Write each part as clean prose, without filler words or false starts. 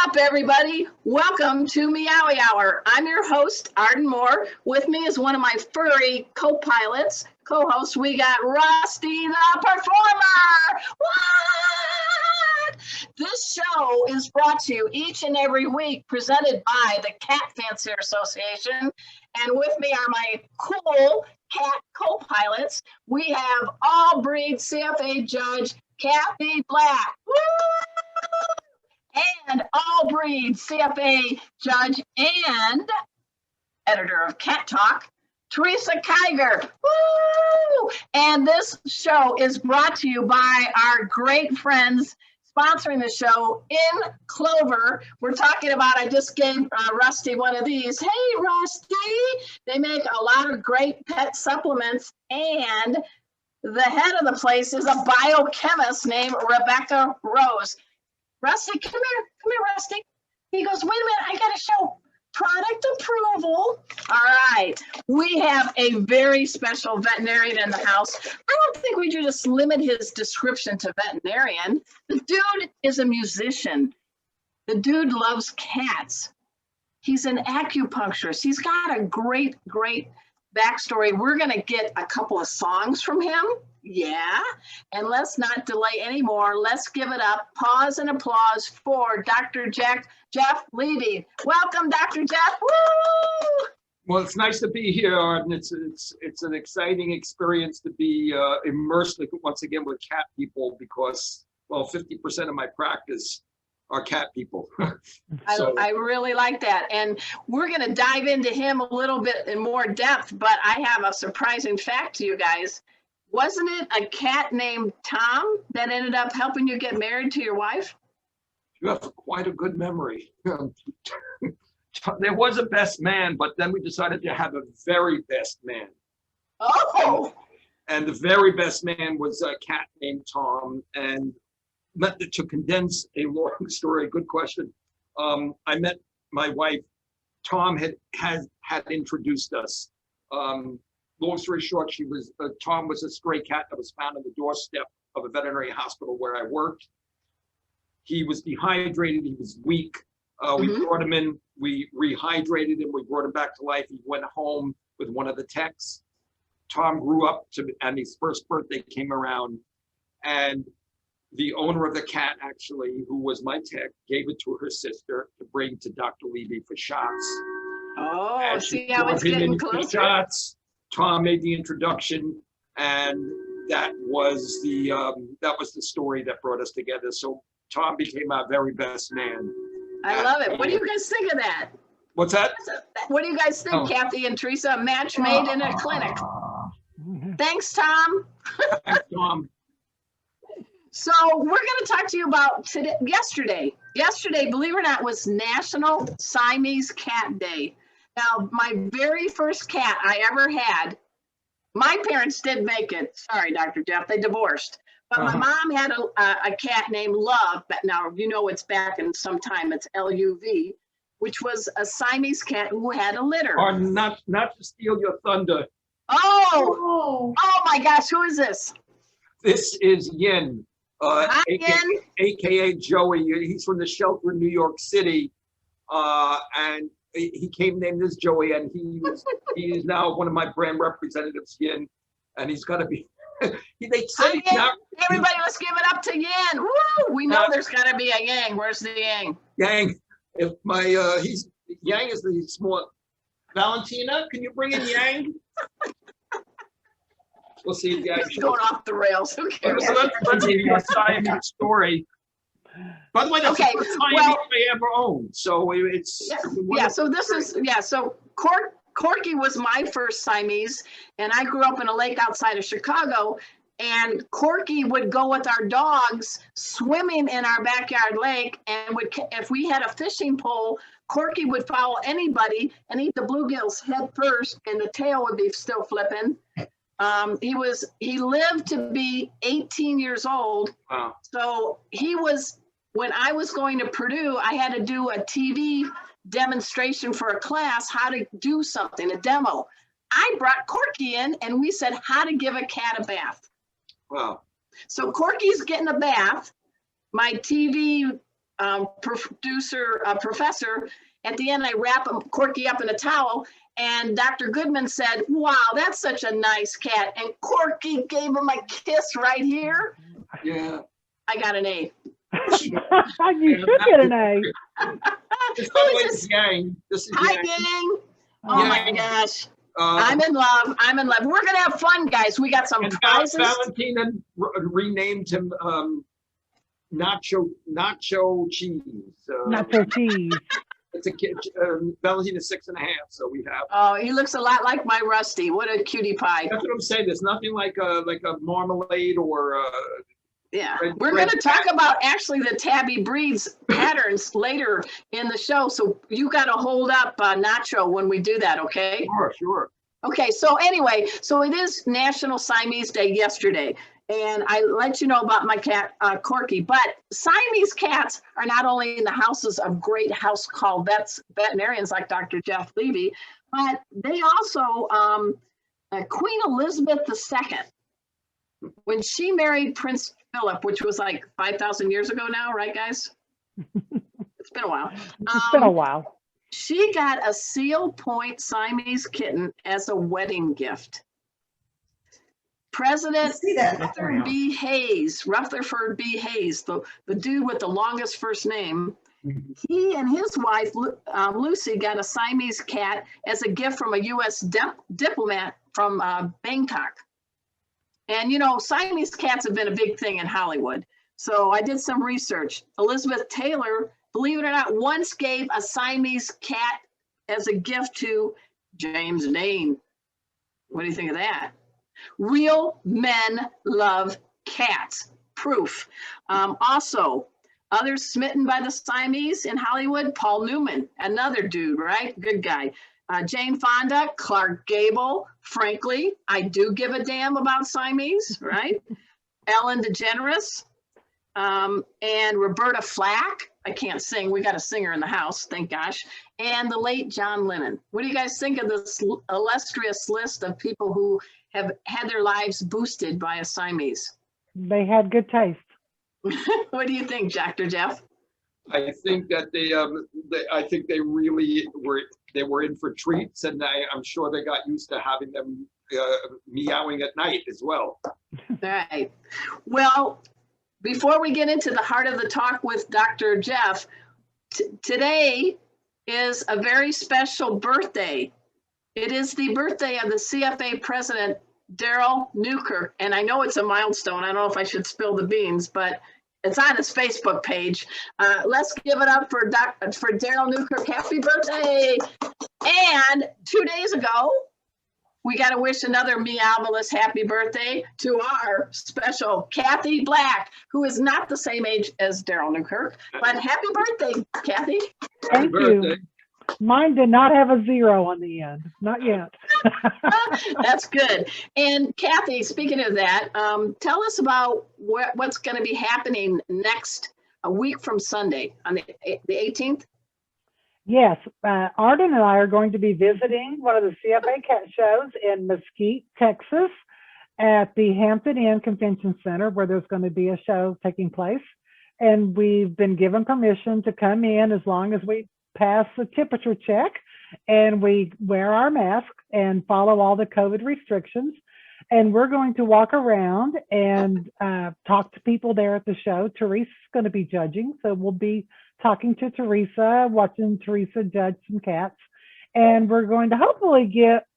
up, everybody? Welcome to Meowy Hour. I'm your host, Arden Moore. With me is one of my furry co-pilots, co-hosts. We got Rusty the Performer. What? This show is brought to you each and every week, presented by the Cat Fancier Association. And with me are my cool cat co-pilots. We have all breed CFA judge, Kathy Black. Woo! And all breed CFA judge and editor of Cat Talk, Teresa Keiger. Woo! And this show is brought to you by our great friends sponsoring the show in Clover. We're talking about, I just gave Rusty one of these. Hey, Rusty. They make a lot of great pet supplements, and the head of the place is a biochemist named Rebecca Rose. Rusty, come here, Rusty. He goes, wait a minute, I got to show product approval. All right, we have a very special veterinarian in the house. I don't think we should just limit his description to veterinarian. The dude is a musician. The dude loves cats. He's an acupuncturist. He's got a great backstory. We're going to get a couple of songs from him. Yeah, and let's not delay anymore. Let's give it up. Pause and applause for Dr. Jeff Levy. Welcome, Dr. Jeff. Woo! Well, it's nice to be here, and it's an exciting experience to be immersed once again with cat people, because, well, 50% of my practice are cat people. So. I really like that, and we're going to dive into him a little bit in more depth, but I have a surprising fact to you guys. Wasn't it a cat named Tom that ended up helping you get married to your wife? You have quite a good memory. There was a best man, but then we decided to have a very best man. Oh! And the very best man was a cat named Tom. And to condense a long story, good question. I met my wife. Tom had introduced us. Long story short, Tom was a stray cat that was found on the doorstep of a veterinary hospital where I worked. He was dehydrated, he was weak. We brought him in, we rehydrated him, we brought him back to life. He went home with one of the techs. Tom grew up and his first birthday came around, and the owner of the cat, actually, who was my tech, gave it to her sister to bring to Dr. Levy for shots. Oh, and see how it's getting closer. Shots. Tom made the introduction, and that was the story that brought us together. So Tom became our very best man. I love it. What do you guys think of that? What's that? What do you guys think, Kathy and Teresa? A match made in a clinic. Thanks, Tom. Thanks, Tom. So we're going to talk to you about yesterday. Yesterday, believe it or not, was National Siamese Cat Day. Now, my very first cat I ever had, my parents did make it. Sorry, Dr. Jeff, they divorced. But my mom had a cat named Love. But now, you know, it's back in some time. It's L-U-V, which was a Siamese cat who had a litter. Or not to steal your thunder. Oh my gosh, who is this? This is Yin, Hi, Yin. AKA Joey. He's from the shelter in New York City. And he came named as Joey, and he is now one of my brand representatives, Yin, and he's got to be. They say everybody, let's give it up to Yang. Woo! We know there's got to be a Yang. Where's the Yang? Yang. If my Yang is the small. Valentina, can you bring in Yang? We'll see if Yang. He's going off the rails. Who cares? Let's give you a Siamese story. By the way, that's the first Siamese I ever owned. So it's So this is So Corky was my first Siamese, and I grew up in a lake outside of Chicago. And Corky would go with our dogs swimming in our backyard lake, and if we had a fishing pole, Corky would follow anybody and eat the bluegills head first, and the tail would be still flipping. He lived to be 18 years old. Wow. So when I was going to Purdue, I had to do a TV demonstration for a class, how to do something, a demo. I brought Corky in, and we said how to give a cat a bath. Wow. So Corky's getting a bath. My TV professor, at the end, I wrap Corky up in a towel, and Dr. Goodman said, wow, that's such a nice cat. And Corky gave him a kiss right here. Yeah. I got an A. You should get an A. This is Yang. This is Hi, Yang. gang. Oh Yeah. my gosh. I'm in love. I'm in love. We're going to have fun, guys. We got some And prizes. Valentina renamed him Nacho Cheese. Nacho cheese. It's a kid. Valentina's 6.5, so we have. Oh, he looks a lot like my Rusty. What a cutie pie. That's what I'm saying. There's nothing like a marmalade or. Yeah, Red- we're going to talk about actually the Tabby breeds patterns later in the show. So you got to hold up Nacho when we do that, okay? Sure. Okay, so anyway, so it is National Siamese Day yesterday. And I let you know about my cat, Corky. But Siamese cats are not only in the houses of great house call veterinarians like Dr. Jeff Levy, but they also, Queen Elizabeth II, when she married Prince Philip, which was like 5,000 years ago now, right, guys? It's been a while. It's been a while. She got a Seal Point Siamese kitten as a wedding gift. President Rutherford B. Hayes, the dude with the longest first name, he and his wife, Lucy, got a Siamese cat as a gift from a U.S. diplomat from Bangkok. And, you know, Siamese cats have been a big thing in Hollywood. So I did some research. Elizabeth Taylor, believe it or not, once gave a Siamese cat as a gift to James Dean. What do you think of that? Real men love cats. Proof. Also, others smitten by the Siamese in Hollywood, Paul Newman, another dude, right? Good guy. Jane Fonda, Clark Gable, frankly, I do give a damn about Siamese, right? Ellen DeGeneres, and Roberta Flack. I can't sing. We got a singer in the house, thank gosh. And the late John Lennon. What do you guys think of this illustrious list of people who have had their lives boosted by a Siamese? They had good taste. What do you think, Dr. Jeff? I think that they really were in for treats, and I'm sure they got used to having them meowing at night as well. All right. Well, before we get into the heart of the talk with Dr. Jeff, today is a very special birthday. It is the birthday of the CFA president, Daryl Newkirk. And I know it's a milestone. I don't know if I should spill the beans, but it's on his Facebook page. Let's give it up for Daryl Newkirk. Happy birthday. And 2 days ago, we got to wish another Meowvelous happy birthday to our special Kathy Black, who is not the same age as Daryl Newkirk, but happy birthday, Kathy. Thank you. Mine did not have a 0 on the end, not yet. That's good. And Kathy, speaking of that, tell us about what's going to be happening next, a week from Sunday, on the 18th. Yes, Arden and I are going to be visiting one of the CFA cat shows in Mesquite, Texas, at the Hampton Inn Convention Center, where there's going to be a show taking place. And we've been given permission to come in as long as we pass the temperature check and we wear our mask and follow all the COVID restrictions. And we're going to walk around and talk to people there at the show. Teresa's going to be judging, so we'll be talking to Teresa, watching Teresa judge some cats. And we're going to hopefully get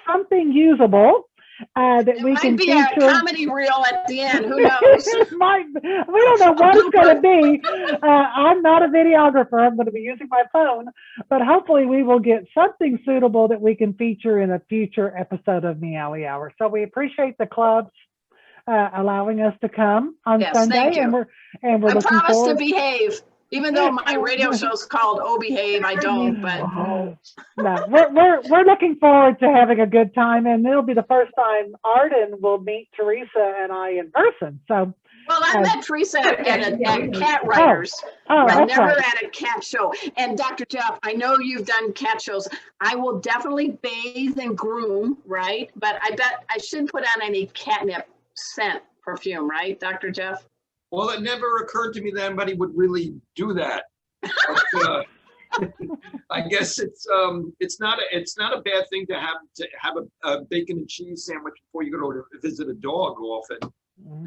something usable that we can feature. It might be a comedy reel at the end, who knows? We don't know what it's going to be. I'm not a videographer. I'm going to be using my phone, but hopefully we will get something suitable that we can feature in a future episode of Meowy Hour. So we appreciate the clubs allowing us to come on Sunday, and we're I looking promise forward to behave. Even though my radio show's called Oh Behave, I don't, but no, we're looking forward to having a good time, and it'll be the first time Arden will meet Teresa and I in person. So, well, I met Teresa at Cat Writers, but never at a cat show. And Dr. Jeff, I know you've done cat shows. I will definitely bathe and groom, right? But I bet I shouldn't put on any catnip scent perfume, right, Dr. Jeff? Well, it never occurred to me that anybody would really do that. But, I guess it's not a bad thing to have a bacon and cheese sandwich before you go to visit a dog often.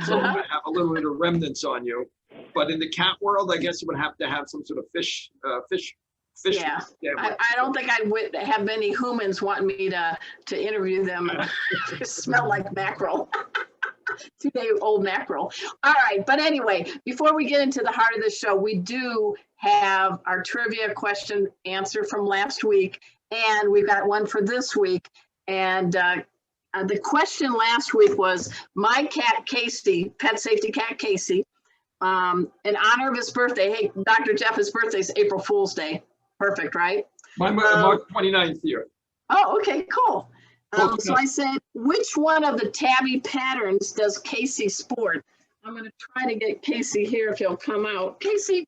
So you might have a little bit of remnants on you. But in the cat world, I guess you would have to have some sort of fish. Yeah, I don't think I would have any humans want me to interview them. Smell like mackerel. 2-day-old mackerel. All right, but anyway, before we get into the heart of the show, we do have our trivia question answer from last week, and we've got one for this week. And the question last week was, my cat Casey, pet safety cat Casey, in honor of his birthday. Hey, Dr. Jeff, his birthday is April Fool's Day. Perfect, right? My March 29th year. Oh, okay, cool. So I said, which one of the Tabby patterns does Casey sport? I'm going to try to get Casey here if he'll come out. Casey,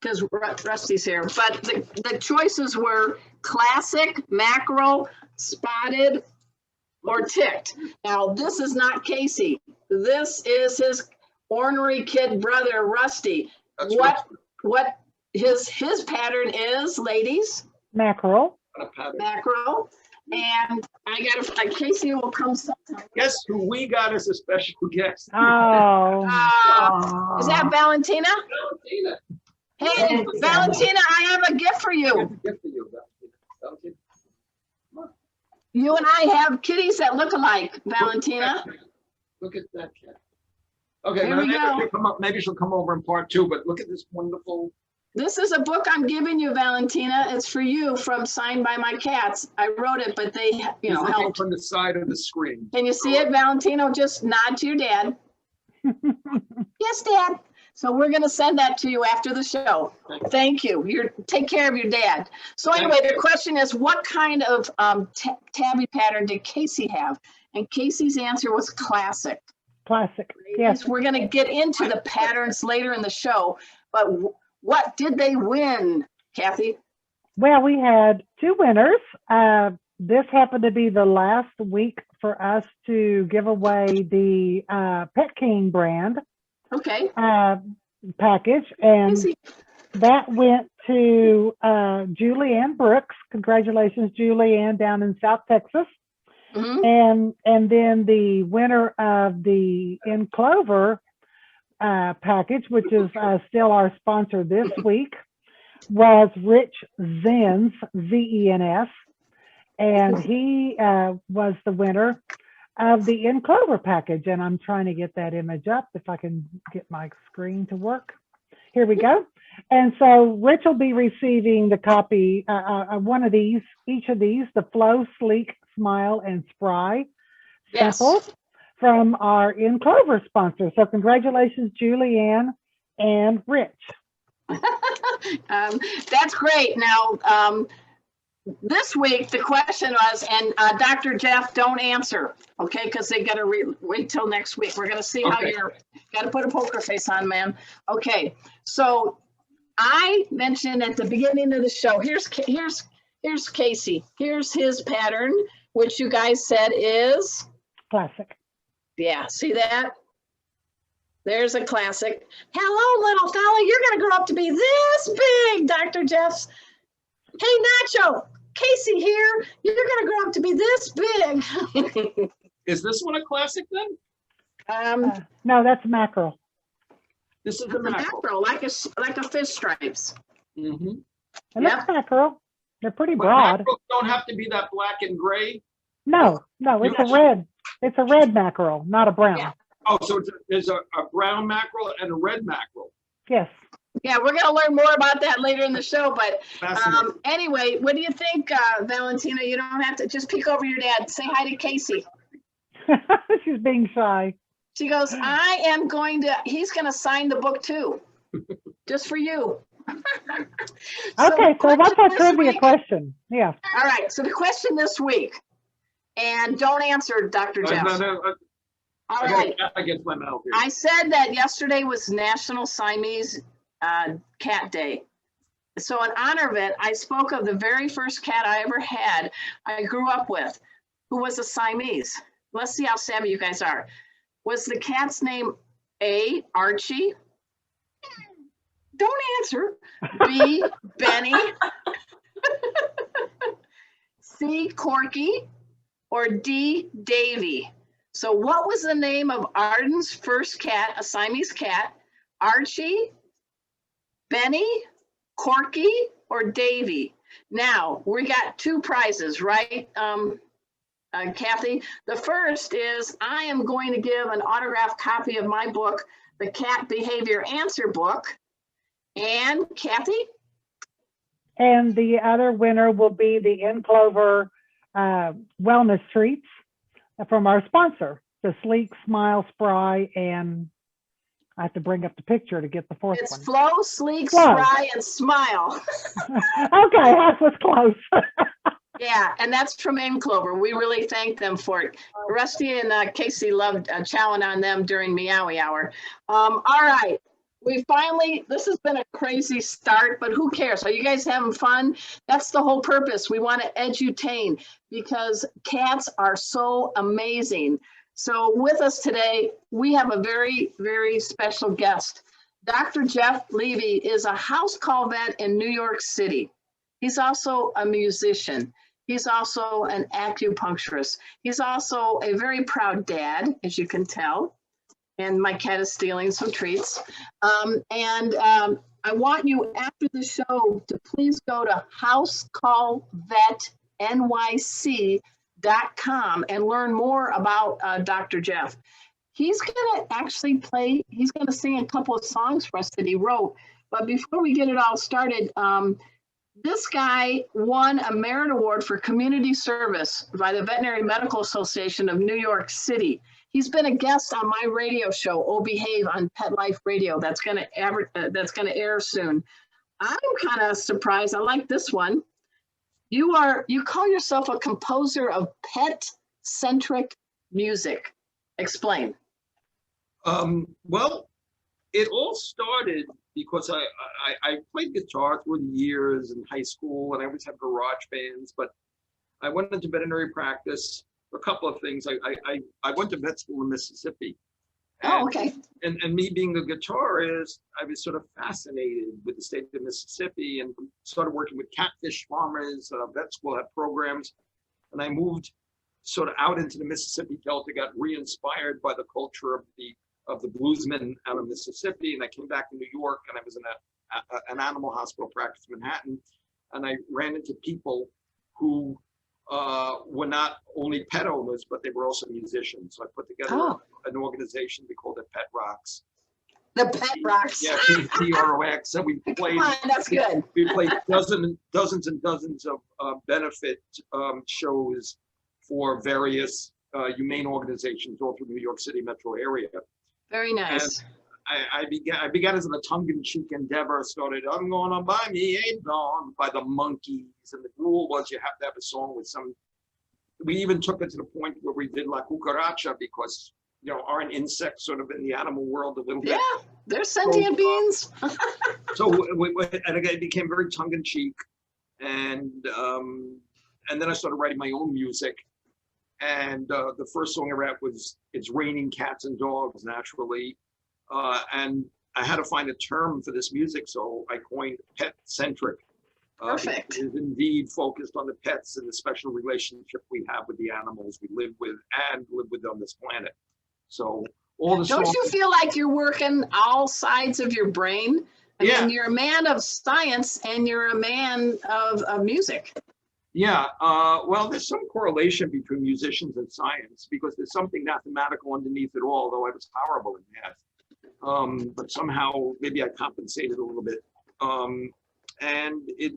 because Rusty's here. But the choices were classic, mackerel, spotted, or ticked. Now, this is not Casey. This is his ornery kid brother, Rusty. That's What his pattern is, ladies? Mackerel. Mackerel. And I got Casey will come sometime. Guess who we got as a special guest? Oh. Is that Valentina? Valentina. Hey, Valentina, I have a gift for I have you. a gift for you, Valentina. You and I have kitties that look alike, Valentina. Look at that cat. Okay, Here we go. maybe she'll come over in part 2, but look at this wonderful. This is a book I'm giving you, Valentina. It's for you, from Signed by My Cats. I wrote it, but they, helped. From the side of the screen. Can you see it, Valentino? Just nod to your dad. Yes, Dad. So we're going to send that to you after the show. Thank you. Take care of your dad. So anyway, the question is, what kind of tabby pattern did Casey have? And Casey's answer was classic. Classic. Yes. We're going to get into the patterns later in the show, but what did they win, Kathy? Well, we had 2 winners. This happened to be the last week for us to give away the Pet King brand package, and that went to Julianne Brooks. Congratulations, Julianne, down in South Texas. Mm-hmm. And then the winner of the In Clover package, which is still our sponsor this week, was Rich Zens, Z-E-N-S, and he was the winner of the In Clover package. And I'm trying to get that image up if I can get my screen to work. Here we go. And so Rich will be receiving the copy, one of these, each of these, the Flow, Sleek, Smile, and Spry samples from our In Clover sponsor. So congratulations, Julianne and Rich. That's great. Now, this week, the question was, and Dr. Jeff, don't answer, okay? Because they got to wait till next week. We're going to see how you're, got to put a poker face on, man. Okay, so I mentioned at the beginning of the show, here's Casey. Here's his pattern, which you guys said is? Classic. Yeah, see that? There's a classic. Hello, little fella. You're going to grow up to be this big, Dr. Jeff's. Hey, Nacho, Casey here. You're going to grow up to be this big. Is this one a classic then? No, that's mackerel. This is the mackerel. Like a fish stripes. Mm-hmm. And that's mackerel. They're pretty broad. Mackerels don't have to be that black and gray. No, it's a red. It's a red mackerel, not a brown. Yeah. Oh, so there's a brown mackerel and a red mackerel. Yes. Yeah, we're going to learn more about that later in the show. But anyway, what do you think, Valentina? You don't have to just peek over your dad. Say hi to Casey. She's being shy. She goes, he's going to sign the book too, just for you. Okay, so what's our trivia question? Yeah. All right, so the question this week, and don't answer, Dr. Jeff. No. All right. Against my mouth here. I said that yesterday was National Siamese Cat Day. So in honor of it, I spoke of the very first cat I ever had, I grew up with, who was a Siamese. Let's see how savvy you guys are. Was the cat's name A, Archie. Don't answer. B, Benny. C, Corky. Or D, Davy. So what was the name of Arden's first cat, a Siamese cat? Archie, Benny, Corky, or Davy? Now, we got 2 prizes, right, Kathy? The first is I am going to give an autographed copy of my book, The Cat Behavior Answer Book. And Kathy? And the other winner will be the In Clover wellness treats from our sponsor, the Sleek, Smile, Spry, and I have to bring up the picture to get the fourth It's one. Flow, Sleek, Flow. Spry, and Smile. Okay, that was close. Yeah, and that's from In Clover. We really thank them for it. Rusty and Casey loved chowing on them during Meowy Hour. All right, we finally, this has been a crazy start, but who cares? Are you guys having fun? That's the whole purpose. We want to edutain because cats are so amazing. So with us today, we have a very, very special guest. Dr. Jeff Levy is a house call vet in New York City. He's also a musician. He's also an acupuncturist. He's also a very proud dad, as you can tell. And my cat is stealing some treats. I want you after the show to please go to housecallvetnyc.com and learn more about Dr. Jeff. He's gonna actually he's gonna sing a couple of songs for us that he wrote. But before we get it all started, this guy won a Merit Award for Community Service by the Veterinary Medical Association of New York City. He's been a guest on my radio show, Oh Behave, on Pet Life Radio. That's gonna air soon. I'm kind of surprised. I like this one. You call yourself a composer of pet-centric music. Explain. Well, it all started because I played guitar through the years in high school, and I always had garage bands, but I went into veterinary practice for a couple of things. I went to vet school in Mississippi. Oh, okay. And me being a guitarist, I was sort of fascinated with the state of Mississippi and started working with catfish farmers. Vet school had programs, and I moved sort of out into the Mississippi Delta, got re-inspired by the culture of the bluesmen out of Mississippi, and I came back to New York, and I was in an animal hospital practice in Manhattan, and I ran into people who were not only pet owners, but they were also musicians. So I put together an organization. We called it Pet Rocks. The Pet Rocks. Yeah, PROX. So we played. Come on, that's good. We played dozens and dozens of benefit shows for various humane organizations all through the New York City metro area. Very nice. And I began as a tongue-in-cheek endeavor. Started, I'm gonna buy me a dog by the Monkees, and the rule was you have to have a song with some. We even took it to the point where we did La Cucaracha because aren't insects sort of in the animal world a little bit? Yeah, they're sentient beings. So and again, it became very tongue-in-cheek, and then I started writing my own music. And the first song I wrote was "It's Raining Cats and Dogs," naturally. And I had to find a term for this music, so I coined pet-centric. Perfect. It is indeed focused on the pets and the special relationship we have with the animals we live with and live with on this planet. So all the Don't you feel like you're working all sides of your brain? I mean, you're a man of science and you're a man of music. Yeah, well, there's some correlation between musicians and science because there's something mathematical underneath it all, though I was horrible in math. But somehow maybe I compensated a little bit. And it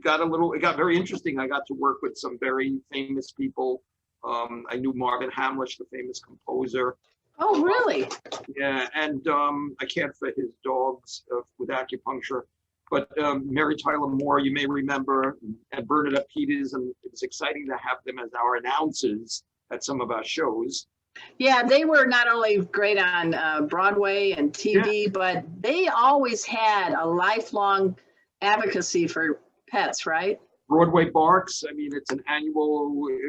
got very interesting. I got to work with some very famous people. I knew Marvin Hamlisch, the famous composer. Oh, really? Yeah, and I cared for his dogs with acupuncture. But Mary Tyler Moore, you may remember, and Bernadette Peters, and it was exciting to have them as our announcers at some of our shows. Yeah, they were not only great on Broadway and TV, but they always had a lifelong advocacy for pets, right? Broadway Barks, I mean, it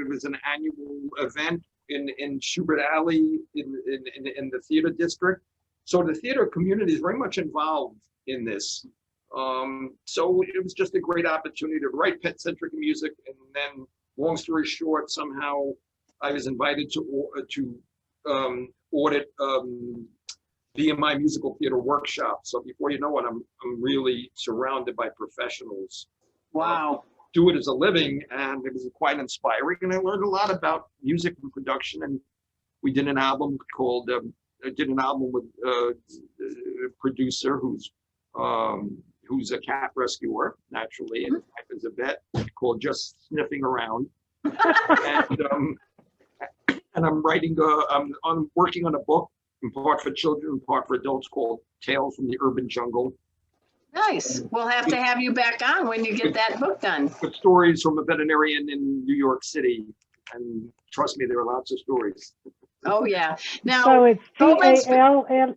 was an annual event in Schubert Alley in the theater district. So the theater community is very much involved in this. So it was just a great opportunity to write pet-centric music. And then, long story short, somehow I was invited to audit BMI musical theater workshop. So before you know it, I'm really surrounded by professionals. Wow. Do it as a living, and it was quite inspiring. And I learned a lot about music and production. And we did an album called. I did an album with a producer who's a cat rescuer naturally, and his wife is a vet, called Just Sniffing Around. And I'm writing. I'm working on a book, in part for children, in part for adults, called Tales from the Urban Jungle. Nice. We'll have to have you back on when you get that book done. With stories from a veterinarian in New York City, and trust me, there are lots of stories. Oh yeah. Now, So it's COVID's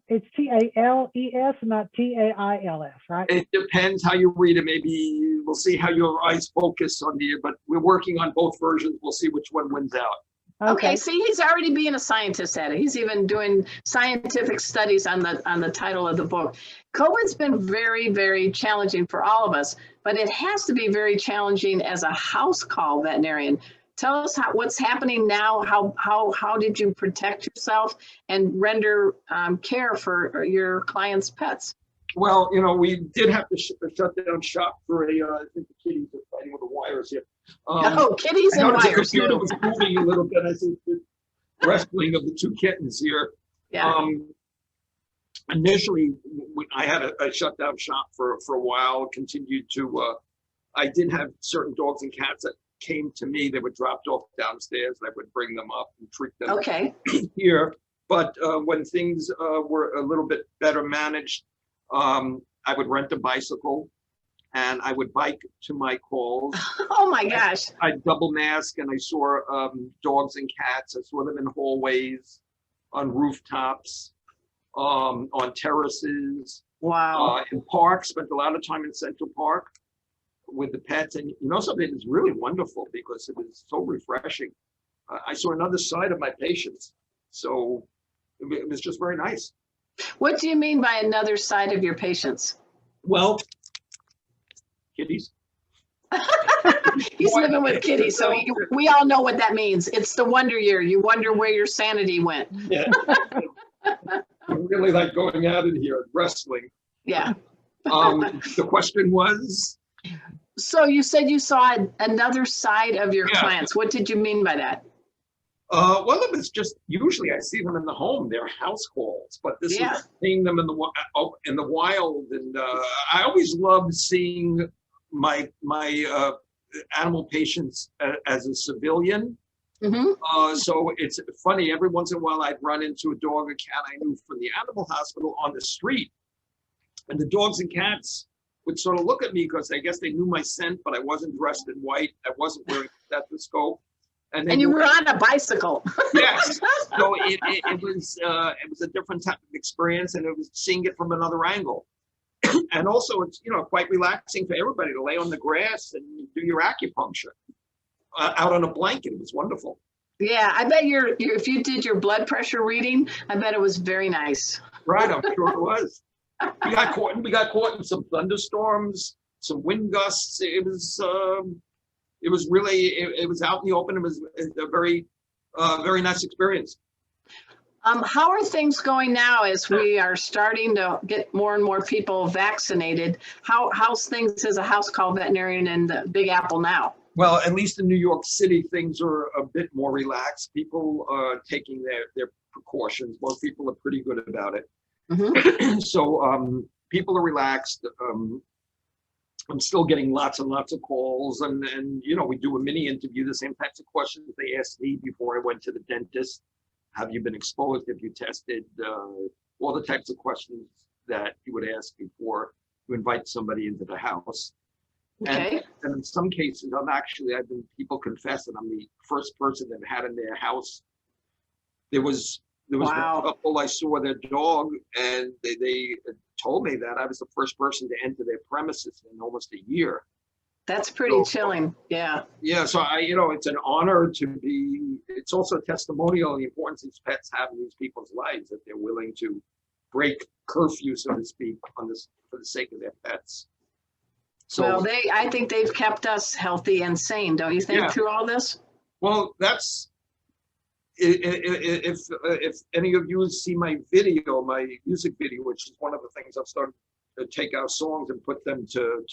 it's TALES, not TAILS, right? It depends how you read it. Maybe we'll see how your eyes focus on the. But we're working on both versions. We'll see which one wins out. Okay, see, he's already being a scientist at it. He's even doing scientific studies on the title of the book. COVID's been very, very challenging for all of us, but it has to be very challenging as a house call veterinarian. Tell us what's happening now. How did you protect yourself and render care for your clients' pets? Well, we did have to shut down shop for I think the kitties are fighting with the wires here. Kitties and wires. The computer was moving a little bit. I think the wrestling of the two kittens here. Yeah. Initially, I had I shut down shop for a while. Continued to. I did have certain dogs and cats that came to me. They were dropped off downstairs. I would bring them up and treat them here. But when things were a little bit better managed, I would rent a bicycle and I would bike to my calls. Oh my gosh. I'd double mask, and I saw dogs and cats. I saw them in hallways, on rooftops, on terraces. Wow. In parks, spent a lot of time in Central Park with the pets. And something that's really wonderful because it was so refreshing. I saw another side of my patients. So it was just very nice. What do you mean by another side of your patients? Well, kitties. He's living with kitties, so we all know what that means. It's the wonder year. You wonder where your sanity went. Yeah. I really like going out in here and wrestling. Yeah. The question was? So you said you saw another side of your clients. What did you mean by that? Well, it was just, usually I see them in the home, they're house calls, but this is seeing them in the wild. And I always loved seeing my animal patients as a civilian. Mm-hmm. So it's funny, every once in a while I'd run into a dog or cat I knew from the animal hospital on the street. And the dogs and cats would sort of look at me because I guess they knew my scent, but I wasn't dressed in white. I wasn't wearing a stethoscope. And you were on a bicycle. Yes. So it was a different type of experience, and it was seeing it from another angle. And also it's, quite relaxing for everybody to lay on the grass and do your acupuncture out on a blanket. It was wonderful. Yeah, I bet if you did your blood pressure reading, I bet it was very nice. Right, I'm sure it was. We got caught in some thunderstorms, some wind gusts. It was really, it was out in the open. It was a very nice experience. How are things going now as we are starting to get more and more people vaccinated? How's things as a house call veterinarian in the Big Apple now? Well, at least in New York City, things are a bit more relaxed. People are taking their precautions. Most people are pretty good about it. Mm-hmm. So people are relaxed. I'm still getting lots and lots of calls, and we do a mini interview, the same types of questions they asked me before I went to the dentist. Have you been exposed? Have you tested? All the types of questions that you would ask before you invite somebody into the house. Okay. And in some cases, people confess that I'm the first person they've had in their house. There was one couple, I saw their dog, and they told me that I was the first person to enter their premises in almost a year. That's pretty chilling. Yeah. Yeah. So it's an honor to be. It's also a testimonial of the importance these pets have in these people's lives, that they're willing to break curfew, so to speak, on this for the sake of their pets. So, Well, I think they've kept us healthy and sane, don't you think, Yeah. through all this? well, that's if any of you see my video, my music video, which is one of the things I've started to take our songs and put them to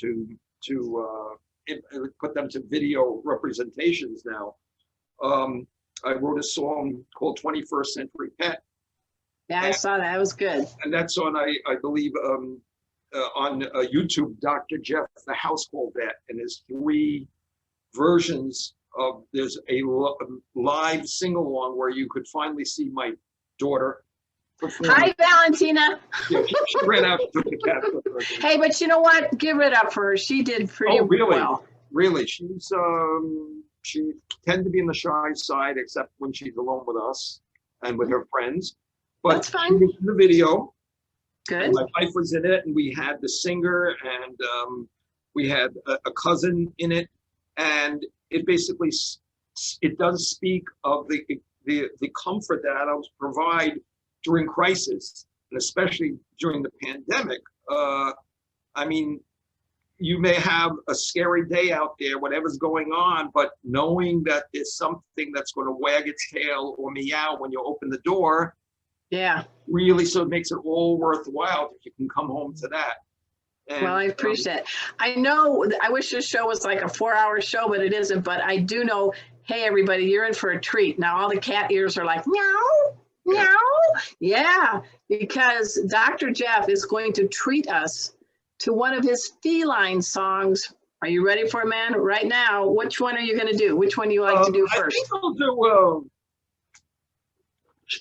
put them to video representations now. I wrote a song called 21st Century Pet, Yeah, I saw that. It was good. and that's on, I believe, on YouTube, Dr. Jeff, the Household Vet, and there's 3 versions of, there's a live sing-along where you could finally see my daughter perform. Hi, Valentina. Yeah, she ran out, she took the cat with her. Hey, but you know what? Give it up for her. She did pretty Oh, really? well. Really, she tend to be on the shy side, except when she's alone with us and with her friends. But That's fine. she was in the video. Good. And my wife was in it, and we had the singer, and we had a cousin in it, and it basically it does speak of the comfort that adults provide during crisis, and especially during the pandemic. I mean, you may have a scary day out there, whatever's going on, but knowing that there's something that's going to wag its tail or meow when you open the door, Yeah. really, so it makes it all worthwhile if you can come home to that. And, Well, I appreciate it. I know, I wish this show was like a 4-hour show, but it isn't. But I do know, hey, everybody, you're in for a treat. Now, all the cat ears are like, meow, meow. Yeah, because Dr. Jeff is going to treat us to one of his feline songs. Are you ready for it, man? Right now, which one are you going to do? Which one do you like to do I first? think I'll do,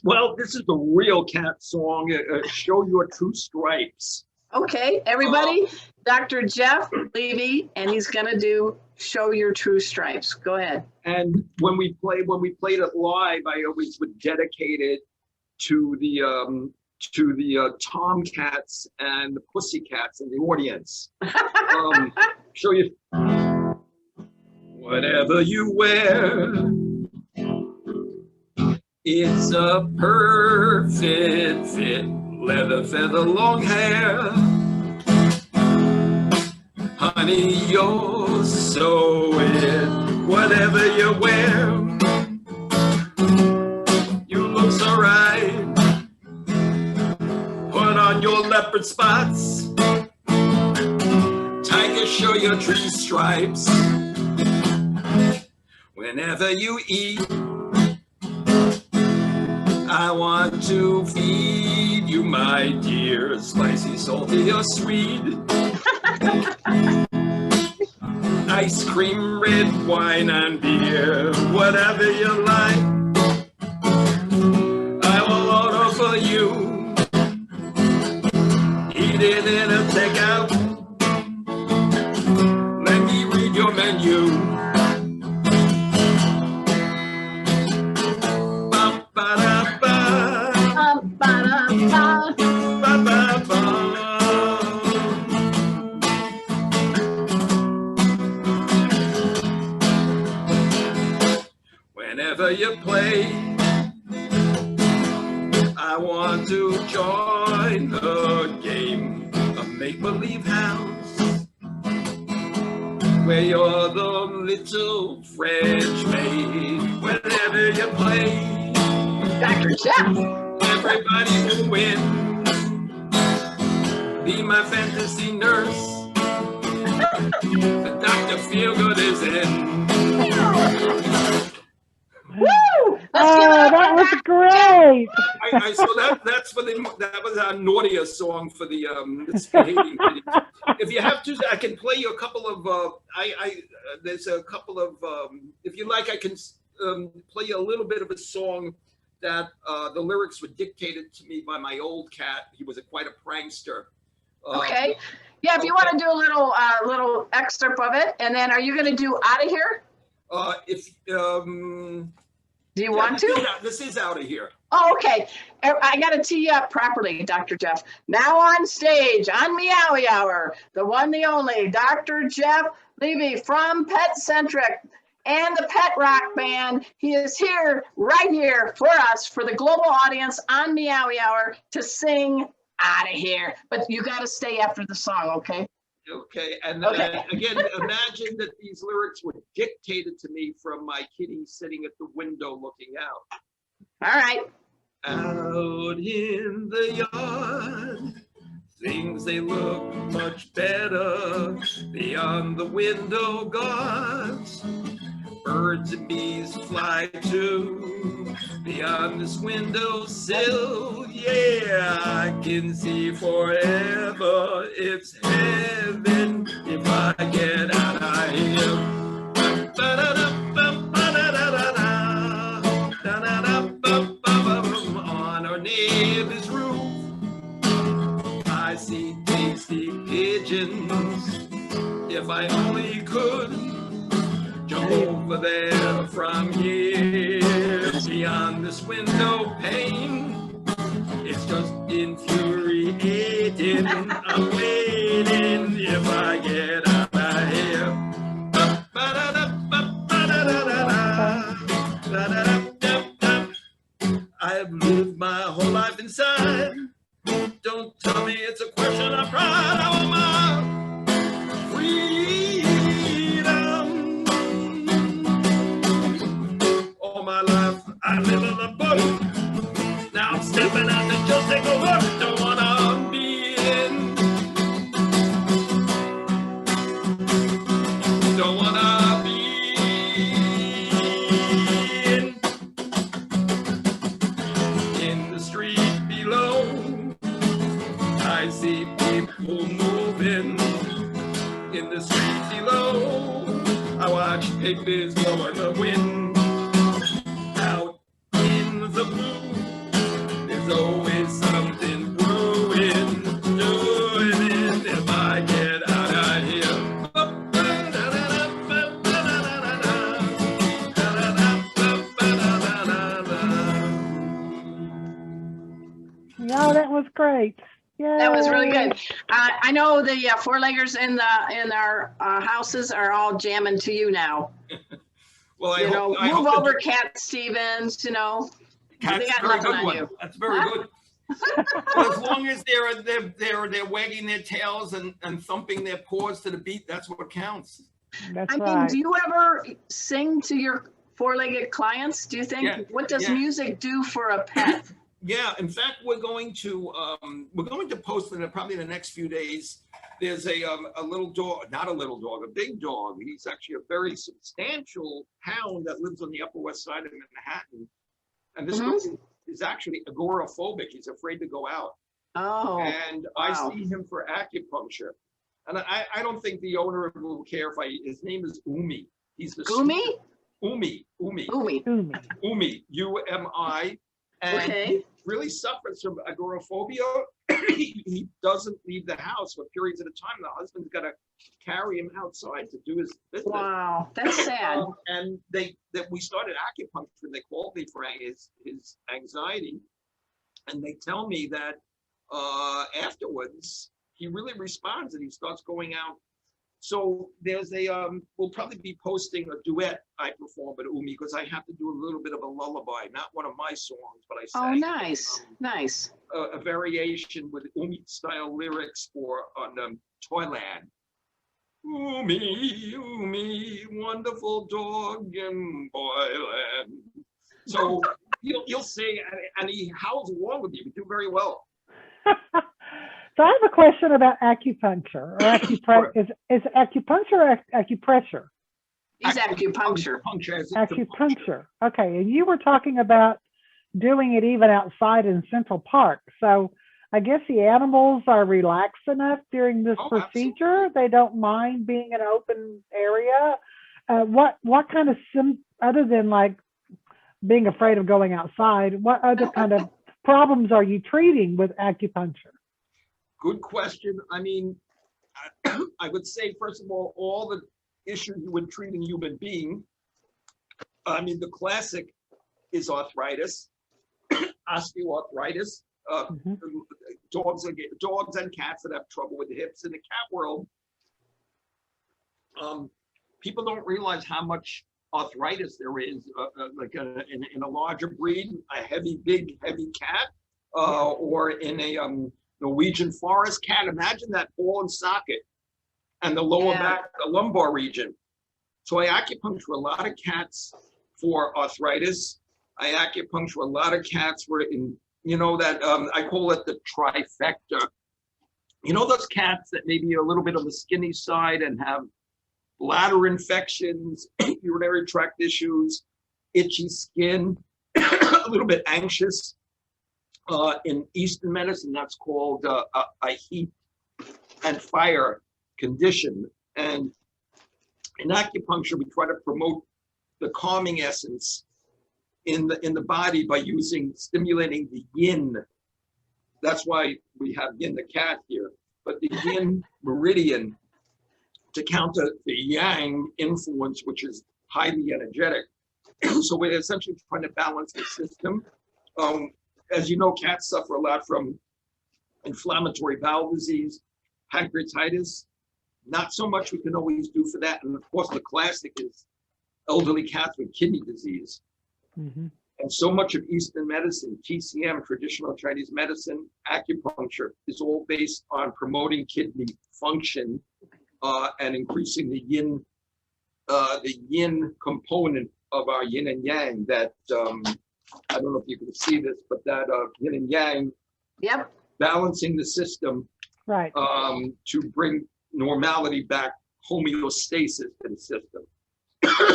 well, this is the real cat song, Show Your True Stripes. Okay, everybody, Dr. Jeff Levy, and he's going to do Show Your True Stripes. Go ahead. And when we played it live, I always would dedicate it to the tomcats and the pussycats in the audience. Show you. Whatever you wear, it's a perfect fit. Leather, feather, long hair. Honey, you're so it. Whatever you wear, you look so right. Put on your leopard spots. Tiger, show your true stripes. Whenever you eat, I want to feed you, my dear, spicy, salty, or sweet. Ice cream, red wine, and beer, whatever you like, I will order for you. Eat it in a takeout. Let me read your menu. Whenever you play, I want to join a game, a make-believe house, where you're the little French maid. Whenever you play, Dr. Jeff. everybody will win. Be my fantasy nurse. The Dr. Feelgood is in. Woo! Let's give it up that for was Dr. great. So that was our naughtiest song for the misbehaving video. If you have to, I can play you a couple of. There's a couple of. If you like, I can play you a little bit of a song that the lyrics were dictated to me by my old cat. He was quite a prankster. Okay. Yeah, if you want to do a little excerpt of it, and then are you going to do Out of Here? Do you want to? This is Out of Here. Oh, okay. I got to tee you up properly, Dr. Jeff. Now on stage, on Meowy Hour, the one, the only, Dr. Jeff Levy from Pet Centric and the Pet Rock Band. He is here, right here for us, for the global audience on Meowy Hour to sing out of here. But you got to stay after the song, okay? Okay, and Okay. again, imagine that these lyrics were dictated to me from my kitty sitting at the window looking out. All right. Out in the yard, things they look much better. Beyond the window guards, birds and bees fly too. Beyond this windowsill, yeah, I can see forever. It's heaven if I get out of here. On our neighbor's roof, I see tasty pigeons. If I only could jump over there from here. Beyond this window pane, it's just infuriating. I'm waiting if I get out of here. I've lived my whole life inside. Don't tell me it's a question of pride. I want my freedom. All my life I live in the bush. Now I'm stepping out to just take a look. Don't wanna be in. Don't wanna be in the street below. I see people moving in the street below. I watch pygmies blow in the wind. Out in the blue, there's always something brewing, doing it if I get out of here. Yeah, that was great. Yeah. That was really good. I know the four-leggers in our houses are all jamming to you now. Well, You know, I move hope over, Cat Stevens. You know, Cat's they got very nothing good on one. you. That's very good. Well, as long as they're wagging their tails and thumping their paws to the beat, that's what counts. That's I mean, right. do you ever sing to your four-legged clients? Do you think, Yeah, what does yeah. music do for a pet? Yeah, in fact, we're going to post in probably the next few days. There's a little dog, not a little dog, a big dog. He's actually a very substantial hound that lives on the Upper West Side of Manhattan. And this dog is actually agoraphobic. He's afraid to go out. Oh, And I see him for acupuncture. And I don't think the owner will care if his name is Umi. He's the Gumi? Umi, Umi. Umi, U-M-I. And Okay. he really suffers from agoraphobia. He doesn't leave the house for periods at a time. The husband's got to carry him outside to do his business. Wow, that's sad. And we started acupuncture. They called me for his anxiety, and they tell me that afterwards he really responds and he starts going out. So there's we'll probably be posting a duet I perform with Umi because I have to do a little bit of a lullaby, not one of my songs, but I Oh, sang nice, nice. a variation with Umi style lyrics on Toyland. Umi, Umi, wonderful dog in Boyland. So you'll sing, and he howls along with you. You do very well. So I have a question about acupuncture or acupressure. Is acupuncture or acupressure? He's acupuncture. Acupuncture. Okay, and you were talking about doing it even outside in Central Park. So I guess the animals are relaxed enough during this procedure. Absolutely. They don't mind being in an open area. What kind of other than like being afraid of going outside, what other kind of problems are you treating with acupuncture? Good question. I mean, I would say, first of all the issues you would treat in human being. I mean, the classic is arthritis, osteoarthritis. Dogs and cats that have trouble with the hips. In the cat world, people don't realize how much arthritis there is. In a larger breed, a big heavy cat, or in a Norwegian forest cat. Imagine that ball and socket and the lower back, the lumbar region. So I acupuncture a lot of cats for arthritis. I acupuncture a lot of cats for that I call it the trifecta. You know those cats that may be a little bit on the skinny side and have bladder infections, urinary tract issues, itchy skin, a little bit anxious. In Eastern medicine, that's called a heat and fire condition. And in acupuncture, we try to promote the calming essence in the body by stimulating the yin. That's why we have yin the cat here, but the yin meridian to counter the yang influence, which is highly energetic. So we're essentially trying to balance the system. As you know, cats suffer a lot from inflammatory bowel disease, pancreatitis. Not so much we can always do for that. And of course, the classic is elderly cats with kidney disease. Mm-hmm. And so much of Eastern medicine, TCM, traditional Chinese medicine, acupuncture, is all based on promoting kidney function and increasing the yin component of our yin and yang. That I don't know if you can see this, but that yin and yang, balancing the system, right, to bring normality back, homeostasis in the system.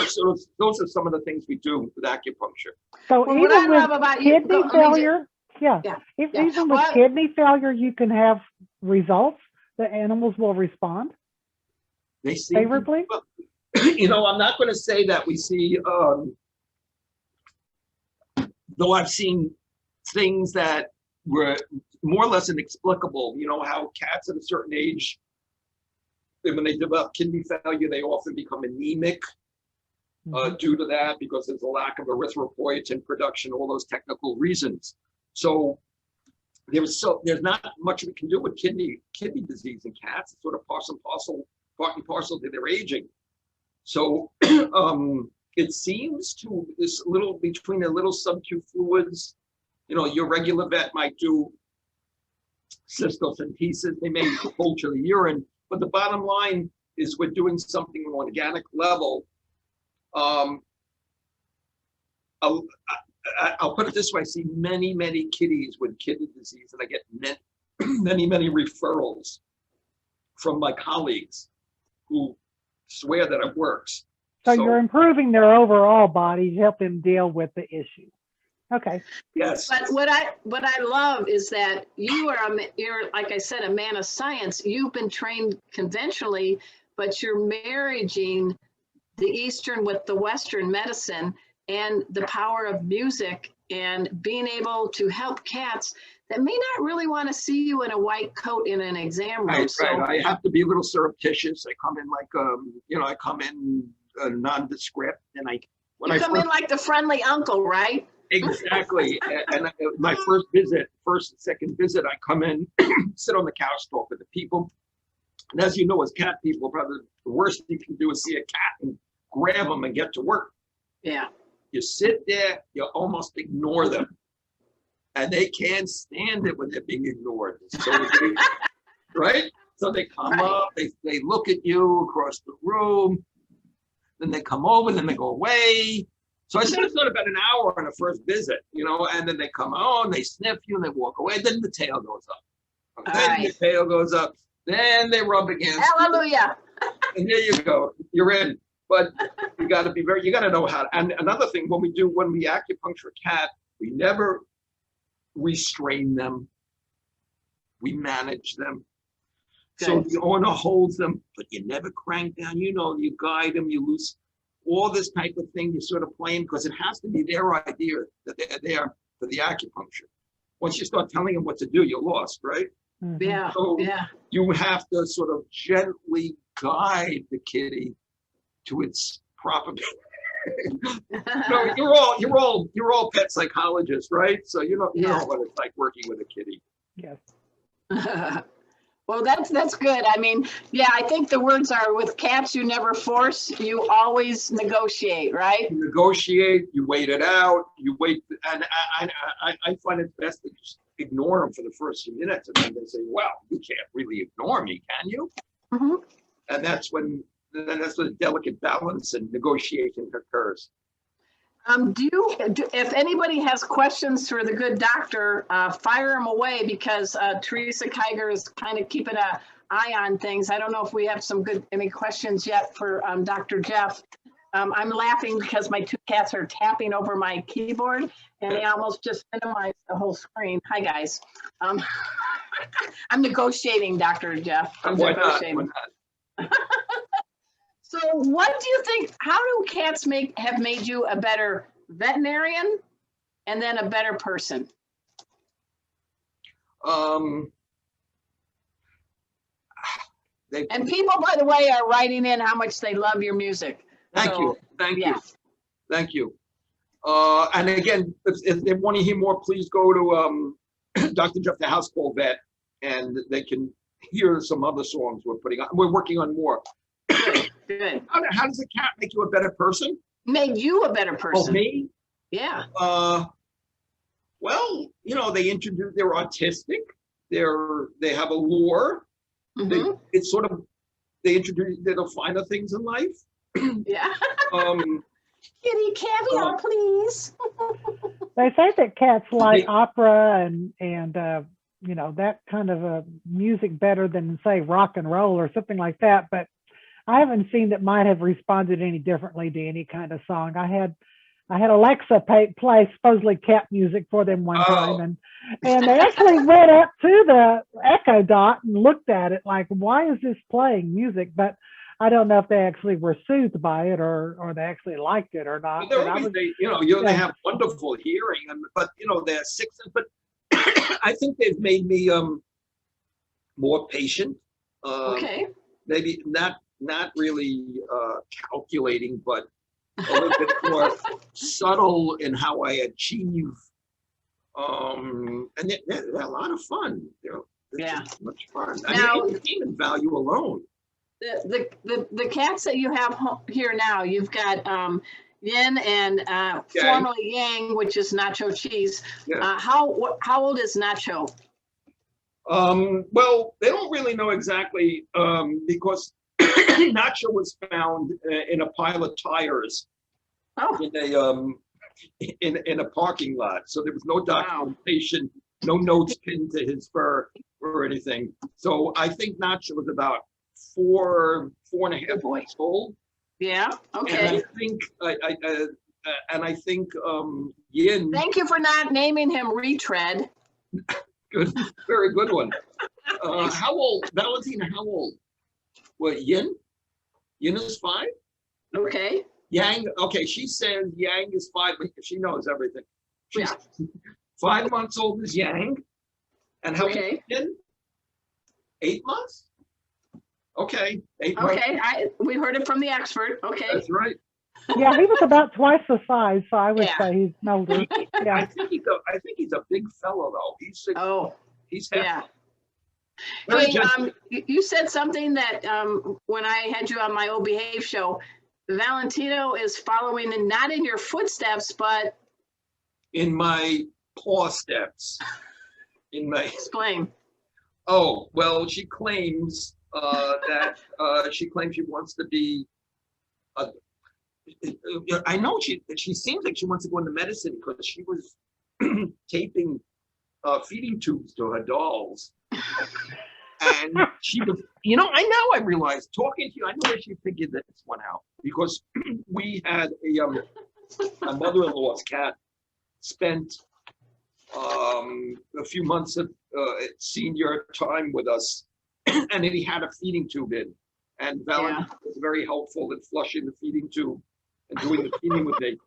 So those are some of the things we do with acupuncture. So Well, even what I with love about you- kidney failure, even with Well, kidney failure, you can have results. The animals will respond They see favorably. I'm not going to say that we see, though I've seen things that were more or less inexplicable. You know how cats at a certain age, when they develop kidney failure, they often become anemic due to that, because there's a lack of erythropoietin production, all those technical reasons. So there's not much we can do with kidney disease in cats. It's sort of part and parcel to their aging. So it seems to this little between the little sub-Q fluids, your regular vet might do cystocentesis, they may culture the urine, but the bottom line is we're doing something on an organic level. I'll put it this way: I see many, many kitties with kidney disease, and I get many referrals from my colleagues who swear that it works. So you're improving their overall body to help them deal with the issue. Okay. Yes. But what I love is that you're like I said, a man of science. You've been trained conventionally, but you're marrying the Eastern with the Western medicine and the power of music and being able to help cats that may not really want to see you in a white coat in an exam room. Right, so, right. I have to be a little surreptitious. I come in like, I come in nondescript, and you come in like the friendly uncle, right? Exactly. And my second visit, I come in, sit on the couch, talk with the people. And as you know, as cat people, probably the worst you can do is see a cat and grab them and get to work. Yeah. You sit there, you almost ignore them. And they can't stand it when they're being ignored. So right? So they come up, they look at you across the room, then they come over, then they go away. So I said it's not about an hour on a first visit, and then they come on, they sniff you, and they walk away. Then the tail goes up. Then the tail goes up. Then they rub against. Hallelujah. And there you go. You're in. But you got to know how. And another thing, when we acupuncture a cat, we never restrain them. We manage them. Good. So the owner holds them, but you never crank down. You guide them, you loose. All this type of thing, you sort of play because it has to be their idea that they're there for the acupuncture. Once you start telling them what to do, you're lost, right? Mm-hmm. Yeah. So yeah. You have to sort of gently guide the kitty to its proper. You're all pet psychologists, right? So you know what it's like working with a kitty. Yes. Well, that's good. I mean, yeah, I think the words are, with cats, you never force, you always negotiate, right? You negotiate, you wait it out, you wait, and I find it best to just ignore them for the first few minutes, and then they say, well, you can't really ignore me, can you? Mhm. And that's when the delicate balance and negotiation occurs. If anybody has questions for the good doctor, fire them away, because Teresa Keiger is kind of keeping an eye on things. I don't know if we have any questions yet for Dr. Jeff. I'm laughing because my two cats are tapping over my keyboard and they almost just minimized the whole screen. Hi, guys. I'm negotiating, Dr. Jeff. Why not? So what do you think, how do cats have made you a better veterinarian and then a better person? And people, by the way, are writing in how much they love your music. Thank you. And again, if they want to hear more, please go to Dr. Jeff, the House Call Vet, and they can hear some other songs we're putting on. We're working on more. Good. How does a cat make you a better person? Made you a better person. Oh, me? Yeah. Well, they're autistic. They have a lure. Mm-hmm. They introduce little finer things in life. Yeah. Kitty caviar, please. They say that cats like opera and that kind of music better than, say, rock and roll or something like that. But I haven't seen that mine have responded any differently to any kind of song. I had Alexa play supposedly cat music for them one time, and they actually went up to the Echo Dot and looked at it like, why is this playing music? But I don't know if they actually were soothed by it or they actually liked it or not. They have wonderful hearing, but they're six. But I think they've made me more patient. Okay. Maybe not really calculating, but a little bit more subtle in how I achieve. And they're a lot of fun. They're just much fun. Now, entertainment value alone. The cats that you have here now, you've got Yin and formerly Yang, which is Nacho Cheese. Yeah. How old is Nacho? Well, they don't really know exactly because Nacho was found in a pile of tires in a parking lot. So there was no documentation, no notes pinned to his fur or anything. So I think Nacho was about 4.5 months old. Yeah. Okay. And I think Yin. Thank you for not naming him Retread. Good, very good one. How old, Valentina? How old? What, Yin? Yin is 5. Okay. Yang. Okay, she says Yang is 5. She knows everything. She's 5 months old is Yang, and how old is Yin? 8 months. Okay. 8 months. Okay. We heard it from the expert. Okay. That's right. Yeah, he was about twice the size, so I would say he's older. Yeah. I think he's a big fellow though. He's hefty. Hey, you said something that when I had you on my Old Behave show, Valentino is following not in your footsteps, but in my paw steps. Explain. Oh, well, she claims that she wants to be I know she seems like she wants to go into medicine because she was taping feeding tubes to her dolls. And she was, I realized talking to you, I know where she figured this one out, because we had a mother-in-law's cat spent a few months of senior time with us, and he had a feeding tube in, and Valentina was very helpful in flushing the feeding tube and doing the feeding with me.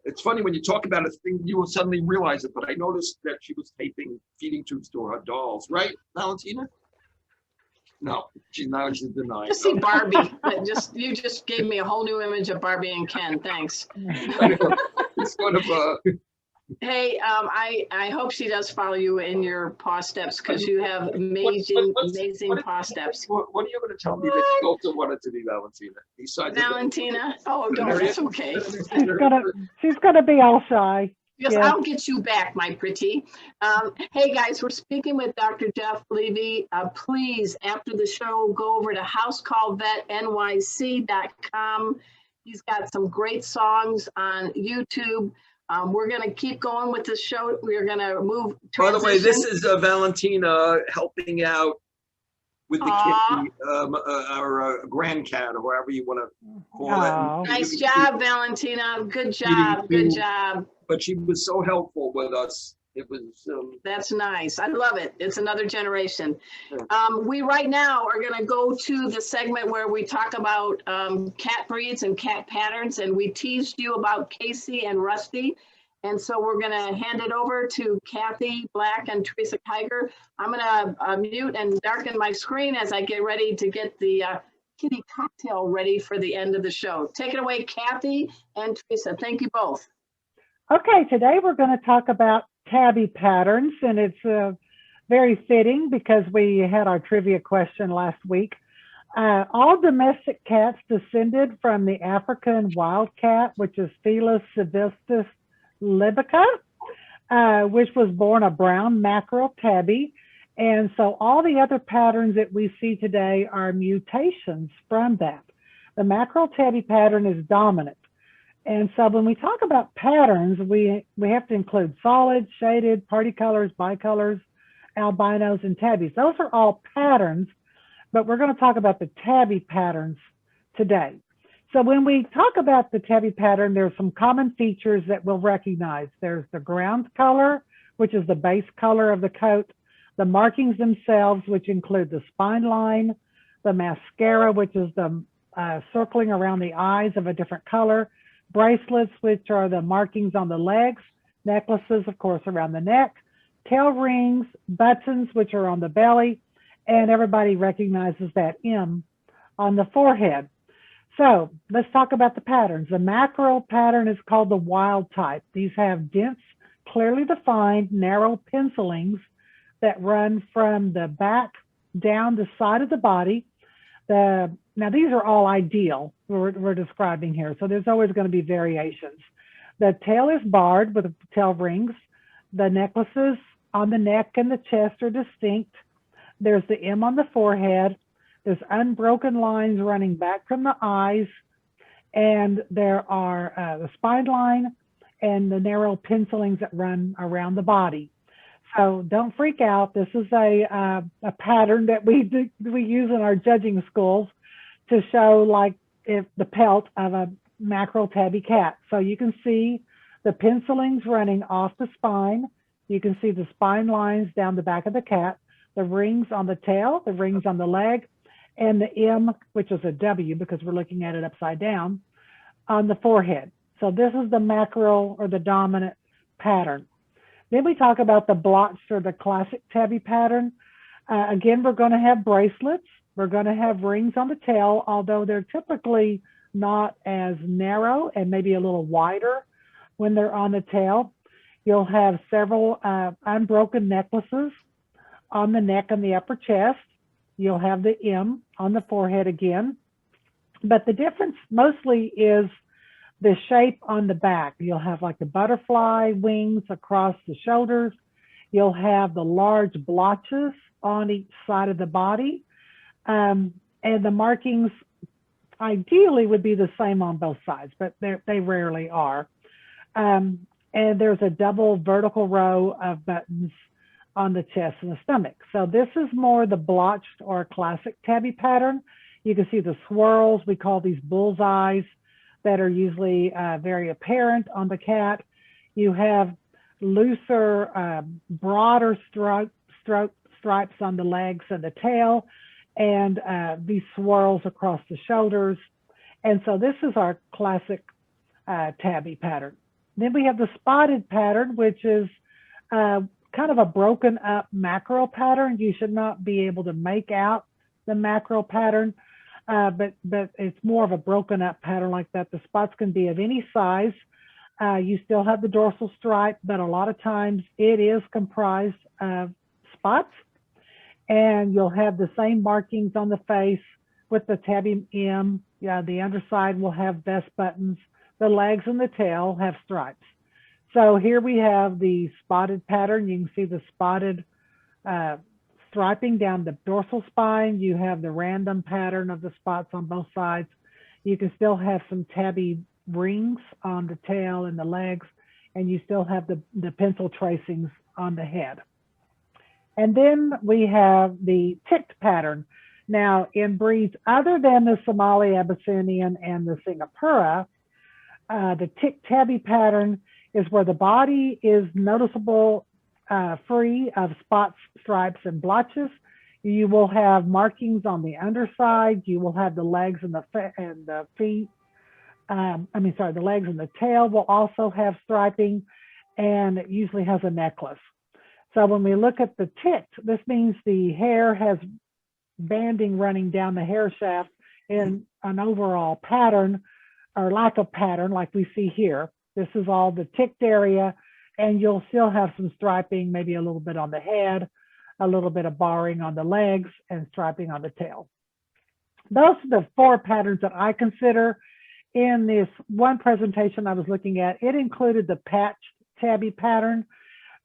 It's funny when you talk about a thing, you will suddenly realize it, but I noticed that she was taping feeding tubes to her dolls, right, Valentina? No, she's denying. Just see Barbie. You just gave me a whole new image of Barbie and Ken. Thanks. It's sort of Hey, I hope she does follow you in your paw steps because you have amazing paw steps. What are you going to tell me that you also wanted to be Valentina? Besides Valentina? Oh, don't, that's okay. She's gonna be all shy. Yes, Yeah. I'll get you back, my pretty. Hey guys, we're speaking with Dr. Jeff Levy. Please, after the show, go over to housecallvetnyc.com. He's got some great songs on YouTube. We're going to keep going with the show. We're going to move. By the way, this is Valentina helping out with the kitty, our grand cat, or however you want to call it. Nice job, Valentina. Good job. Good job. But she was so helpful with us. It was. That's nice. I love it. It's another generation. We right now are going to go to the segment where we talk about cat breeds and cat patterns, and we teased you about Casey and Rusty. And so we're going to hand it over to Kathy Black and Teresa Keiger. I'm going to mute and darken my screen as I get ready to get the kitty cocktail ready for the end of the show. Take it away, Kathy and Teresa. Thank you both. Okay, today we're going to talk about tabby patterns, and it's very fitting because we had our trivia question last week. All domestic cats descended from the African wildcat, which is Felis silvestris libica, which was born a brown mackerel tabby. And so all the other patterns that we see today are mutations from that. The mackerel tabby pattern is dominant. And so when we talk about patterns, we have to include solid, shaded, party colors, bicolors, albinos, and tabbies. Those are all patterns, but we're going to talk about the tabby patterns today. So when we talk about the tabby pattern, there's some common features that we'll recognize. There's the ground color, which is the base color of the coat, the markings themselves, which include the spine line, the mascara, which is the circling around the eyes of a different color, bracelets, which are the markings on the legs, necklaces, of course, around the neck, tail rings, buttons, which are on the belly, and everybody recognizes that M on the forehead. So let's talk about the patterns. The mackerel pattern is called the wild type. These have dense, clearly defined, narrow pencilings that run from the back down the side of the body. Now, these are all ideal we're describing here, so there's always going to be variations. The tail is barred with tail rings. The necklaces on the neck and the chest are distinct. There's the M on the forehead. There's unbroken lines running back from the eyes, and there are the spine line and the narrow pencilings that run around the body. So don't freak out. This is a pattern that we use in our judging schools to show like if the pelt of a mackerel tabby cat. So you can see the pencilings running off the spine. You can see the spine lines down the back of the cat, the rings on the tail, the rings on the leg, and the M, which is a W because we're looking at it upside down, on the forehead. So this is the mackerel or the dominant pattern. Then we talk about the blotched or the classic tabby pattern. Again, we're going to have bracelets. We're going to have rings on the tail, although they're typically not as narrow and maybe a little wider when they're on the tail. You'll have several unbroken necklaces on the neck and the upper chest. You'll have the M on the forehead again. But the difference mostly is the shape on the back. You'll have like the butterfly wings across the shoulders. You'll have the large blotches on each side of the body. And the markings ideally would be the same on both sides, but they rarely are. And there's a double vertical row of buttons on the chest and the stomach. So this is more the blotched or classic tabby pattern. You can see the swirls. We call these bullseyes that are usually very apparent on the cat. You have looser, broader stripes on the legs and the tail, and these swirls across the shoulders. And so this is our classic tabby pattern. Then we have the spotted pattern, which is kind of a broken up mackerel pattern. You should not be able to make out the mackerel pattern, but it's more of a broken up pattern like that. The spots can be of any size. You still have the dorsal stripe, but a lot of times it is comprised of spots. And you'll have the same markings on the face with the tabby M. Yeah, the underside will have vest buttons. The legs and the tail have stripes. So here we have the spotted pattern. You can see the spotted striping down the dorsal spine. You have the random pattern of the spots on both sides. You can still have some tabby rings on the tail and the legs, and you still have the pencil tracings on the head. And then we have the ticked pattern. Now, in breeds other than the Somali Abyssinian and the Singapura, the Tic Tabby pattern is where the body is noticeable free of spots, stripes, and blotches. You will have markings on the underside. You will have the legs and the feet. The legs and the tail will also have striping, and it usually has a necklace. So when we look at the ticked, this means the hair has banding running down the hair shaft in an overall pattern or lack of pattern like we see here. This is all the ticked area, and you'll still have some striping, maybe a little bit on the head, a little bit of barring on the legs, and striping on the tail. Those are the 4 patterns that I consider. In this one presentation I was looking at, it included the patched tabby pattern.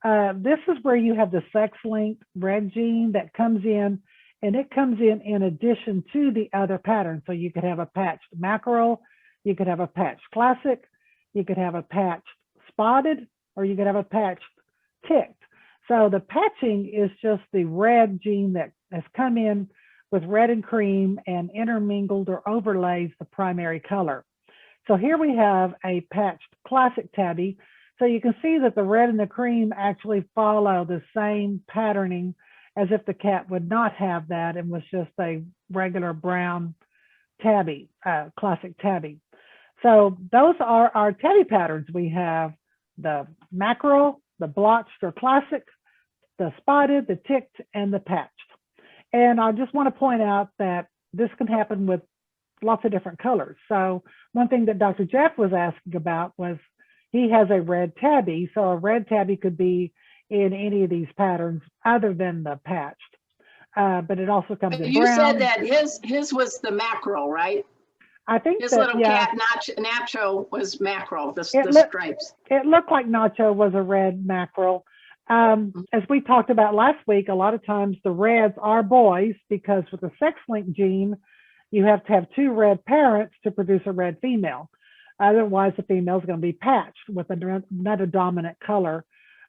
This is where you have the sex-linked red gene that comes in, and it comes in addition to the other patterns. So you could have a patched mackerel, you could have a patched classic, you could have a patched spotted, or you could have a patched ticked. So the patching is just the red gene that has come in with red and cream and intermingled or overlays the primary color. So here we have a patched classic tabby. So you can see that the red and the cream actually follow the same patterning as if the cat would not have that and was just a regular brown tabby, classic tabby. So those are our tabby patterns. We have the mackerel, the blotched or classic, the spotted, the ticked, and the patched. And I just want to point out that this can happen with lots of different colors. So one thing that Dr. Jeff was asking about was he has a red tabby. So a red tabby could be in any of these patterns other than the patched. But it also comes in brown. You said that his was the mackerel, right? I think his that, little yeah, cat Nacho was mackerel, the stripes. It looked like Nacho was a red mackerel. As we talked about last week, a lot of times the reds are boys because with the sex-linked gene, you have to have 2 red parents to produce a red female. Otherwise, the female is going to be patched with another dominant color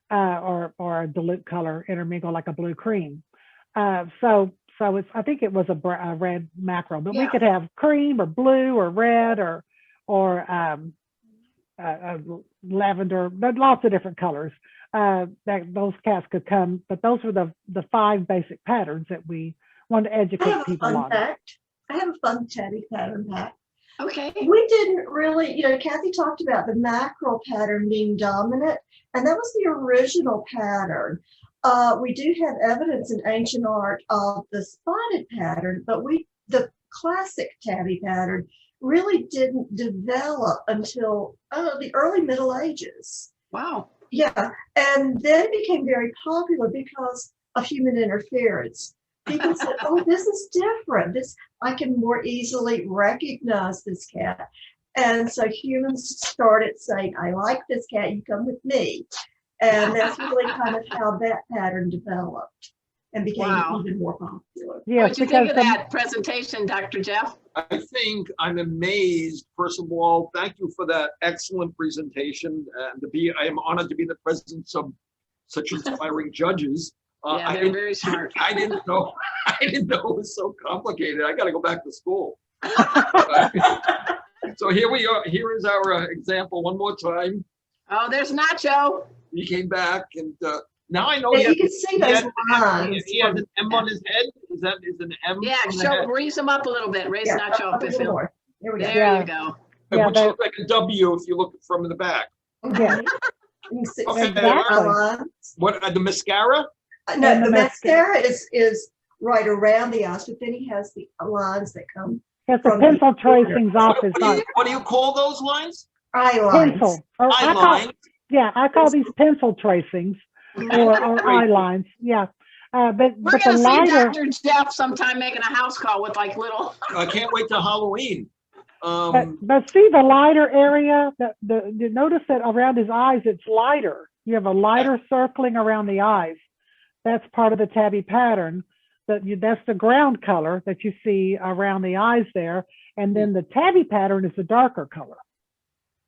or a dilute color intermingled like a blue cream. So I think it was a red mackerel, but we could have cream or blue or red or lavender, lots of different colors that those cats could come. But those were the 5 basic patterns that we want to educate people on. I have a fun tabby pattern fact. Okay. We didn't really, Kathy talked about the mackerel pattern being dominant, and that was the original pattern. We do have evidence in ancient art of the spotted pattern, but the classic tabby pattern really didn't develop until the early Middle Ages. Wow. Yeah, and then it became very popular because of human interference. People said, "Oh, this is different. I can more easily recognize this cat." And so humans started saying, "I like this cat, you come with me." And that's really kind of how that pattern developed and became even more popular. Yeah, what did you think of that presentation, Dr. Jeff? I think I'm amazed. First of all, thank you for that excellent presentation. And I am honored to be in the presence of such inspiring judges. Yeah, they're very smart. I didn't know it was so complicated. I got to go back to school. So here we are. Here is our example one more time. Oh, there's Nacho. He came back, and now I know you can see those lines. He has an M on his head. Is an M? Yeah, raise him up a little bit. Raise Nacho up if more. There we go. There you go. Which looks like a W if you look from the back. Yeah. You see Exactly. What the mascara? No, the mascara is right around the eyes, but then he has the lines that come. It's the pencil tracings off his eyes. What do you call those lines? Eye lines. Pencil. Or Eyeline. I call these pencil tracings or eye lines. Yeah. We're But the gonna see lighter, Dr. Jeff sometime making a house call with like little. I can't wait till Halloween. but see the lighter area, you notice that around his eyes, it's lighter. You have a lighter circling around the eyes. That's part of the tabby pattern. That's the ground color that you see around the eyes there. And then the tabby pattern is the darker color.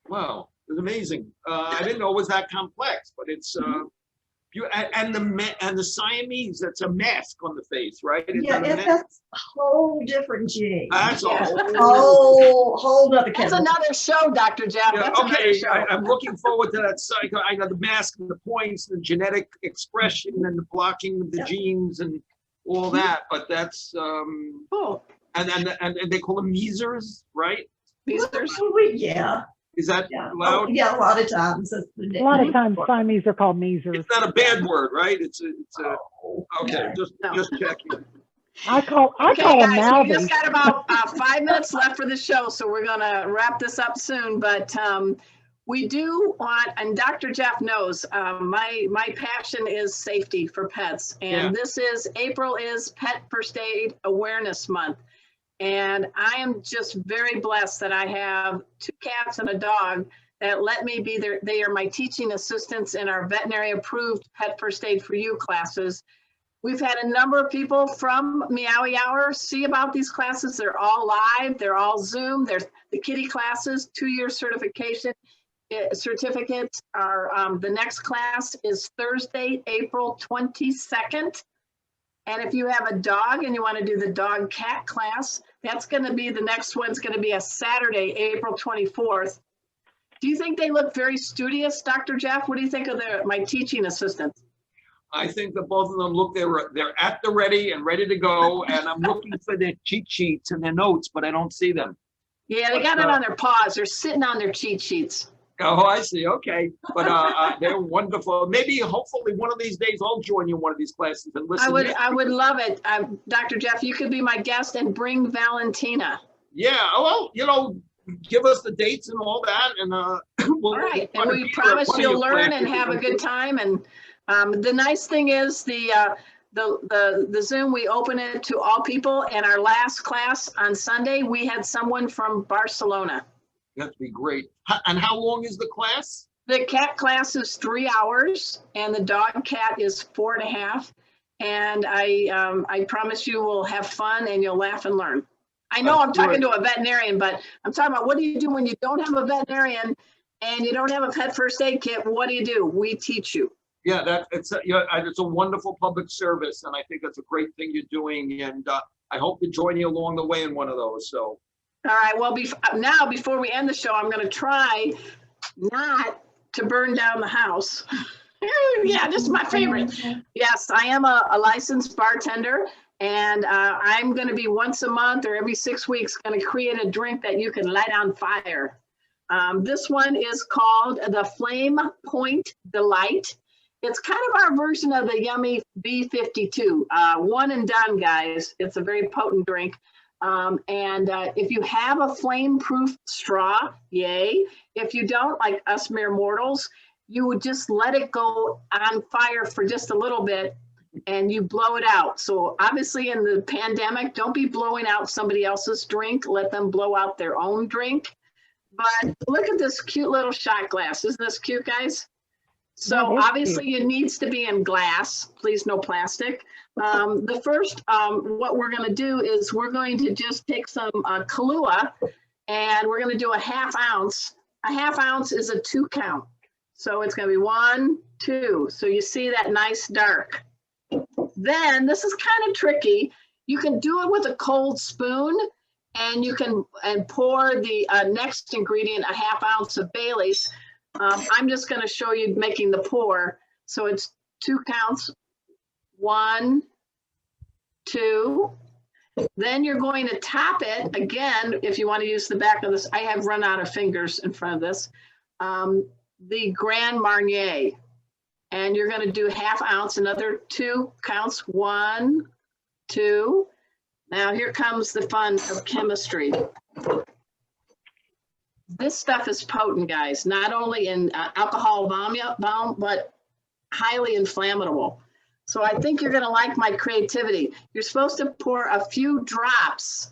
Wow, it's amazing. I didn't know it was that complex, but it's and the Siamese. That's a mask on the face, right? That's a whole different gene. That's a whole other That's category. another show, Dr. Jeff. Yeah, That's another okay, show. I'm looking forward to that cycle. I know the mask and the points, the genetic expression and the blocking of the genes and all that, but that's Cool. and they call them measers, right? Measers. Yeah. Is that Oh, loud? yeah, a lot of times. That's the A lot of nickname times for it. Siamese are called measers. It's not a bad word, right? It's a okay. No. Just checking. I call Okay, them guys, we Mouthy. just got about 5 minutes left for the show, so we're gonna wrap this up soon. But we do want, and Dr. Jeff knows, my passion is safety for pets, and April is Pet First Aid Awareness Month. And I am just very blessed that I have 2 cats and a dog that let me be there. They are my teaching assistants in our veterinary approved Pet First Aid for You classes. We've had a number of people from Meowy Hour see about these classes. They're all live, they're all Zoom. There's the kitty classes, 2-year certification certificates are, the next class is Thursday, April 22nd. And if you have a dog and you want to do the dog cat class, that's going to be the next one's going to be a Saturday, April 24th. Do you think they look very studious, Dr. Jeff? What do you think of my teaching assistants? I think that both of them look they're at the ready and ready to go, and I'm looking for their cheat sheets and their notes, but I don't see them. Yeah, they got it on their paws. They're sitting on their cheat sheets. Oh, I see. Okay, but they're wonderful. Maybe, hopefully, one of these days I'll join you in one of these classes and listen. I would love it, Dr. Jeff. You could be my guest and bring Valentina. Yeah. Well, give us the dates and all that, and all right, and we promise you'll learn and have a good time. And the nice thing is the Zoom, we open it to all people. And our last class on Sunday, we had someone from Barcelona. That'd be great. And how long is the class? The cat class is 3 hours, and the dog cat is 4.5. And I promise you will have fun and you'll laugh and learn. I know I'm talking to a veterinarian, but I'm talking about what do you do when you don't have a veterinarian and you don't have a pet first aid kit? What do? We teach you. Yeah, it's a wonderful public service, and I think that's a great thing you're doing. And I hope to join you along the way in one of those. So. All right. Well, now before we end the show, I'm going to try not to burn down the house. Yeah, this is my favorite. Yes, I am a licensed bartender, and I'm going to be once a month or every 6 weeks going to create a drink that you can light on fire. This one is called the Flame Point Delight. It's kind of our version of the yummy B52. One and done, guys. It's a very potent drink. If you have a flame-proof straw, yay. If you don't, like us mere mortals, you would just let it go on fire for just a little bit and you blow it out. So obviously in the pandemic, don't be blowing out somebody else's drink. Let them blow out their own drink. But look at this cute little shot glass. Isn't this cute, guys? So obviously it needs to be in glass, please no plastic. The first, what we're going to do is we're going to just take some Kahlua and we're going to do a ½ ounce. A ½ ounce is a 2 count. So it's going to be 1, 2. So you see that nice dark. Then this is kind of tricky. You can do it with a cold spoon and you can pour the next ingredient, a ½ ounce of Bailey's. I'm just going to show you making the pour. So it's 2 counts. 1, 2. Then you're going to top it again. If you want to use the back of this, I have run out of fingers in front of this. The Grand Marnier, and you're going to do ½ ounce, another 2 counts. 1, 2. Now here comes the fun of chemistry. This stuff is potent, guys, not only in alcohol bomb, but highly inflammable. So I think you're going to like my creativity. You're supposed to pour a few drops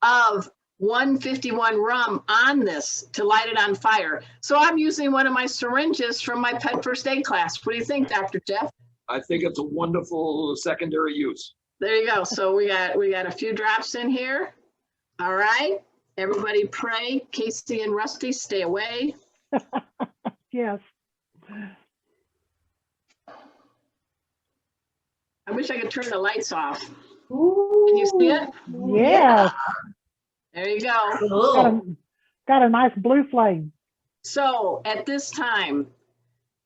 of 151 rum on this to light it on fire. So I'm using one of my syringes from my pet first aid class. What do you think, Dr. Jeff? I think it's a wonderful secondary use. There you go. So we got a few drops in here. All right. Everybody pray. Casey and Rusty, stay away. Yes. I wish I could turn the lights off. Ooh, Can you see it? Yes. There you go. Cool. Got a nice blue flame. So at this time,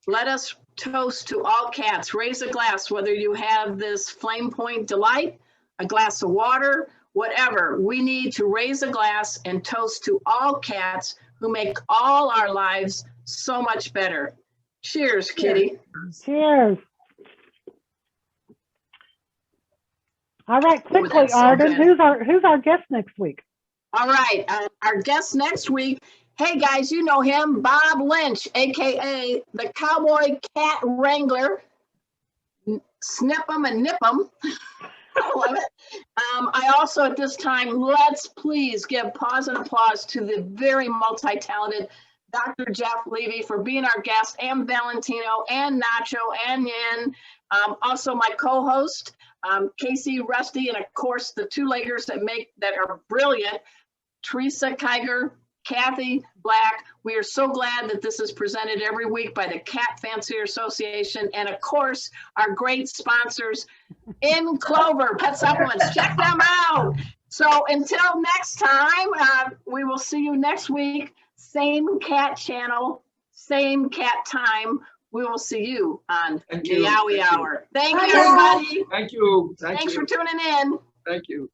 let us toast to all cats. Raise a glass, whether you have this Flame Point Delight, a glass of water, whatever. We need to raise a glass and toast to all cats who make all our lives so much better. Cheers, Kitty. Cheers. All right, quickly, that's so Arden, good. who's our guest next week? All right, our guest next week. Hey guys, you know him, Bob Lynch, AKA the Cowboy Cat Wrangler. Snip 'em and nip 'em. I love it. I also at this time, let's please give pause and applause to the very multi-talented Dr. Jeff Levy for being our guest, and Valentino and Nacho and Yin. Also my co-host, Casey, Rusty, and of course the two-leggers that are brilliant, Teresa, Keiger, Kathy, Black. We are so glad that this is presented every week by the Cat Fancier Association, and of course our great sponsors in Clover Pet Supplements. Check them out. So until next time, we will see you next week. Same cat channel, same cat time. We will see you on Thank you. Meowy Hour. Thank you, Bye, everybody. Thank you. Thanks for tuning in. Thank you.